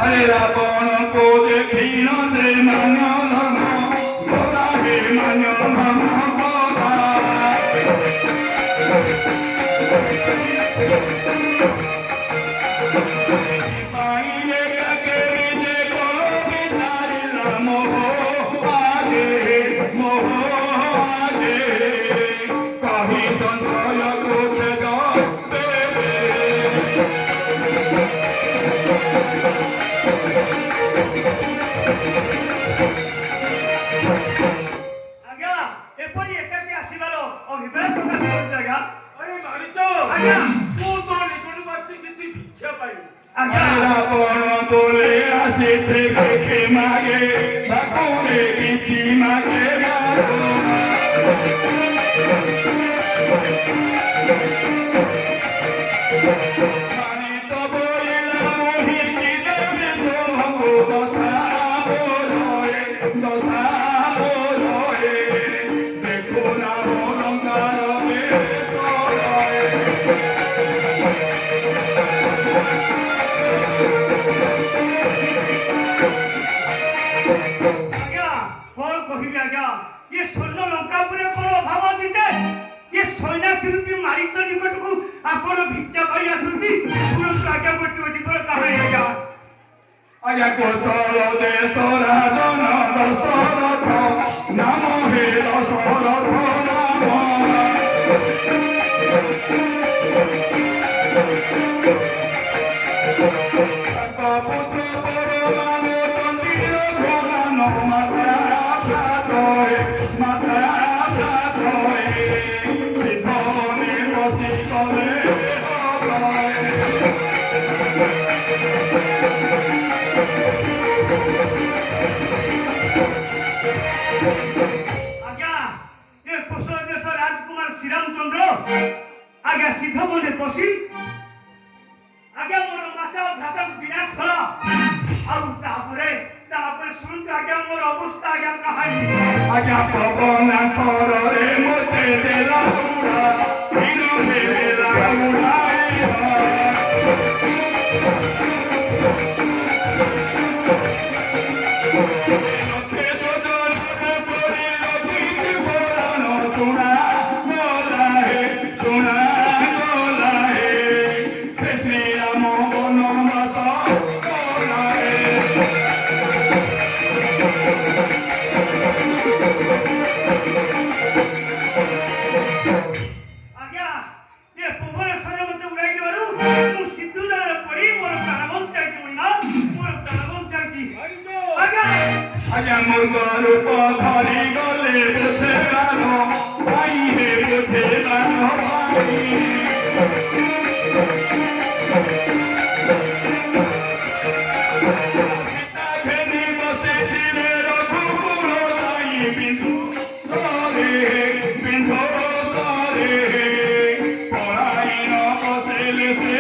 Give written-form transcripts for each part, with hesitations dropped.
আরে রাবণ কো দেখিন সে মান ধর্ম ভোলা হে মান ধর্ম ভোলা পাইলে কাকে বিজে করো বিচারিলা মোহ আগে কহি সঞ্চয় করছে রাবণ বলে আসেছে দেখে মাগে ঠাকুরে কিছু মাগে আমি তো বলিলাম মোহিনী দেবে তো দশা বলয়ে দেখো না অলঙ্কার ମାରିଚ ନିକଟକୁ ଆପଣ ଭିକ୍ଷା କରି ଆସନ୍ତି ଶୁଣନ୍ତୁ ଆଜ୍ଞା ଗୋଟି ପରେ କାହା ଆଜ୍ଞା ଆଜ୍ଞା କୋଶଳ ଦେଶ ରାଜନ ଦଶରଥ ନାମ ହେ ଦଶରଥ ପୁତ୍ର ପରମାନ ତନ୍ଦିର ଘୋରାନ ମାତା आज्ञा सिद्ध बने पशी आज्ञा मोर माता भ्राता विनाश कला आउ तापरे सुनते आज्ञा मोर अवस्था आज्ञा कहानी आज्ञा पवन सरे मोते देला उड़ा हिरो देला उड़ा रूप धरी गले बसे भाई हे बुझे बसे दिले रघुकुल बिंदु बिंदु पढ़ाई न बसेले से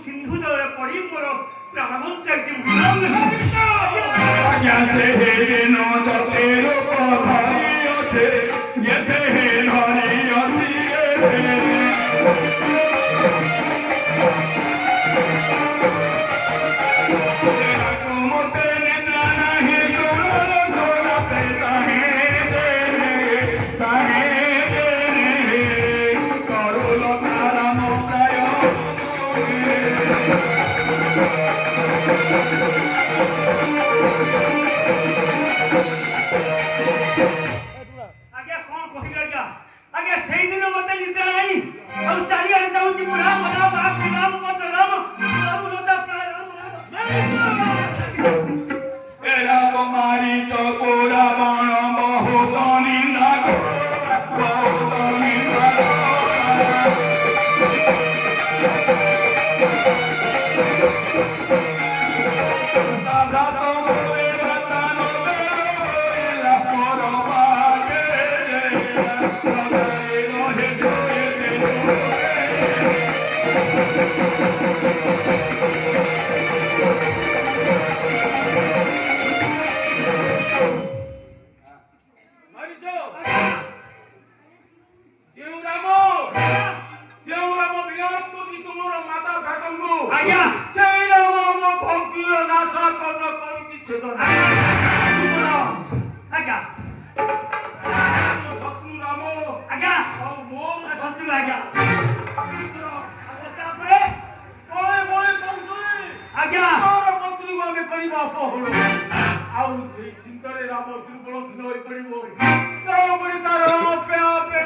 सिंधु जल पड़ी मोर प्राण से हे न तेरो पधारी अच्छे येते हे धरी मोते निद्रा नहीं ଆଜ୍ଞା ଶତ୍ରୁ ରାମ ଆଜ୍ଞା ଆଉ ମୋର ଶତ୍ରୁ ଆଜ୍ଞା ତାପରେ ତଳେ ବଳେ କୌଶଳେ ଆଜ୍ଞା ତାର ମନ୍ତ୍ରୀକୁ ଆମେ କରିବା ଅପହରଣ ଆଉ ସେଇ ଚିନ୍ତାରେ ରାମ ଦୁର୍ବଳ ଦିନ ହୋଇପଡ଼ିବ ତାପରେ ତାର ଆପେ ଆପେ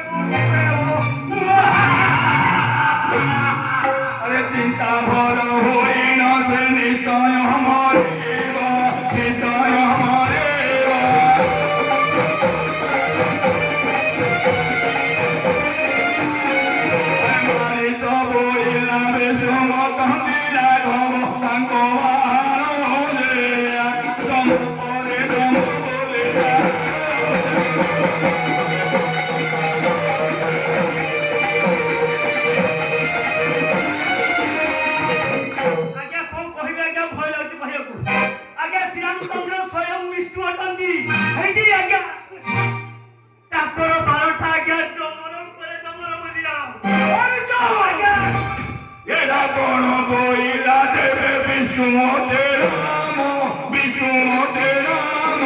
अरे चिंता भर होई न से निश्चय हमारे निश्चय हमारे हमारे तो बोला बेसम कंदीरा घम तांको आरो रे तुम बोले ଆଜ୍ଞା କଣ କହିବେ ଆଜ୍ଞା ଭୟ ଲାଗୁଛି କହିବାକୁ ଆଜ୍ଞା ଶ୍ରୀରାମଚନ୍ଦ୍ର ସ୍ୱୟଂ ବିଷ୍ଣୁ ଅଟନ୍ତି ହେଇଟି ଆଜ୍ଞା ତାଙ୍କର ବାରଟା ଆଜ୍ଞା ଜମର ଉପରେ ଜମର ବୁଲିଆ ଆଜ୍ଞା एरा कोण बोईला देवे विष्णु ते राम विष्णु ते राम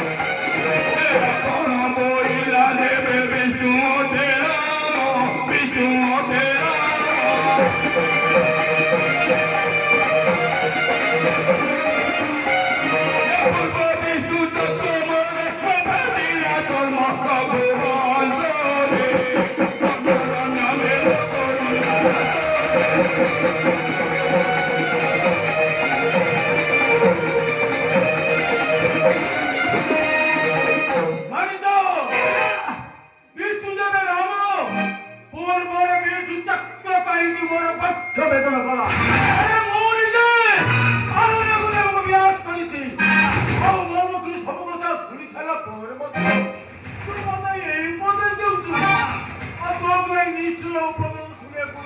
एरा कोण बोईला देवे विष्णु ते राम विष्णु ते राम पूर्व विष्णु तत्व मोरे भदिला कर्म प्रभु वंशे मानितो विष्णु देवे राम पूर्वरे विष्णु चक्र पाइनी मोर पक्ष वेदन कला अरे मोर जे आरे गुले को व्यास करिछि औ मोर को सब কথা শুনি সারা পরে মতে তুই মতে এই পদে দেউছু आ तो এই নিষ্ঠুর উপদে শুনেকু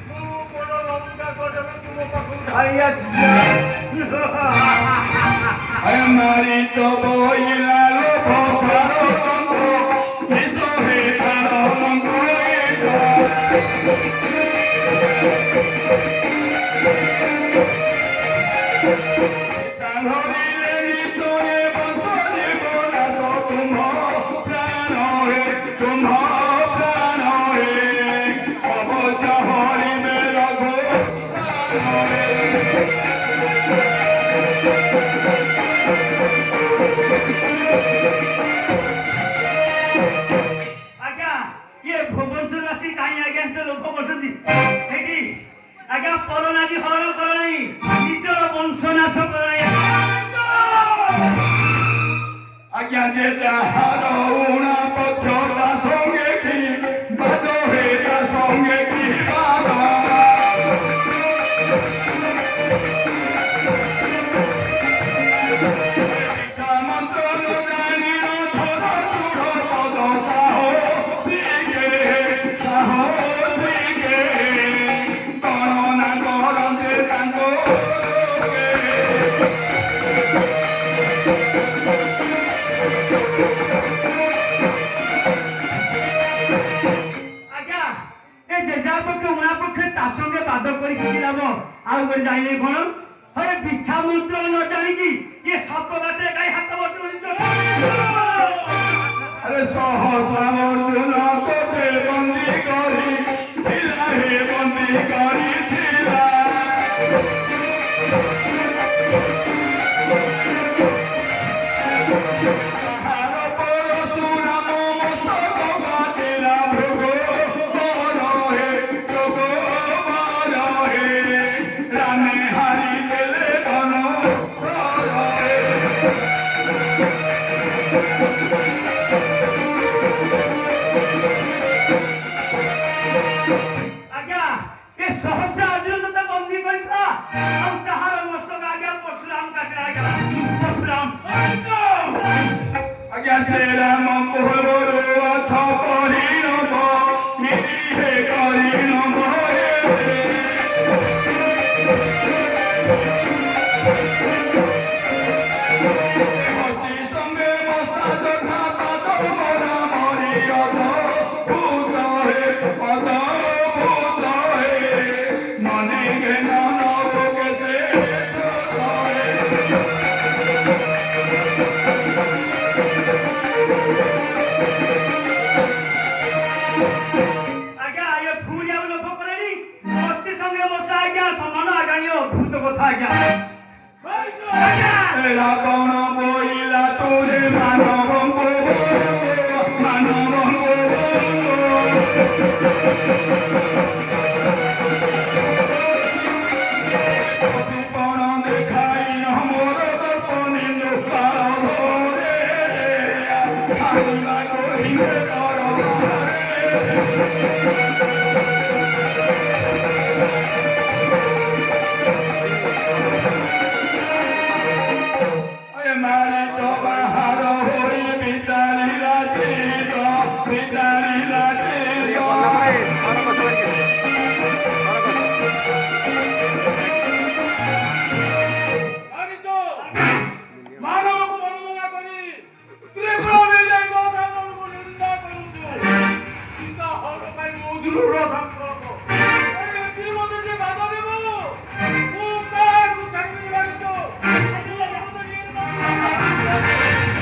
মো বড় লঙ্কা করে তুম পাখু ধাই আছি हमारी तो बोइला लो भोचारो मंगो विश्व हे थारो मंगो तांधोरीले नितोए बसो जीवना तो तुम प्राण हे अबोच हरि में रघु प्राण हे ଆଜ୍ଞା ଇଏ ଭୁବନେଶ୍ୱର ଆସି କାହିଁ ଆଜ୍ଞା ଏତେ ଲୋକ ବସନ୍ତି ଏଠି ଆଜ୍ଞା ପରନାରୀ ହରଣ କର ନାହିଁ ନିଜର ବଂଶ ନାଶ କର ନାହିଁ आज्ञा जे जहार उणा पथरा संगे की बाद हेरा संगे की बाबा मंत्र न जानी न धर तुढ़ पद साहो श्रीगे गणना करते तांको ଆଜ୍ଞା ଏ ଜେଜା ପକ୍ଷେ ଉଣା ପକ୍ଷେ ତା ସଙ୍ଗେ ବାଦ କରିକି କି ଲାଭ ଆଉ ଗୋଟେ ଯାଇଲେ କଣ ହରେ ବିଛା ମନ୍ତ୍ର ନ ଜାଣିକି ଇଏ ସାପ ଗାତରେ କାହିଁ ହାତ ବସୁଛନ୍ତି अरे सहसा अर्जुन तोते बंदी करी थिला हे बंदी करी थिला ताहार परशुराम मस्तक बाटिला भृगु बर हे रामे हारी देले बन हे ଆଜ୍ଞା ଏ ସହସ୍ର ଅର୍ଜୁନ ତତେ ବନ୍ଦୀ କରିଥିଲା ଆଉ ତାହାର ମସ୍ତକ ଆଜ୍ଞା ପରଶୁରାମ କାଟିଲା ଆଜ୍ଞା ପରଶୁରାମ आज्ञा से राम पूर्व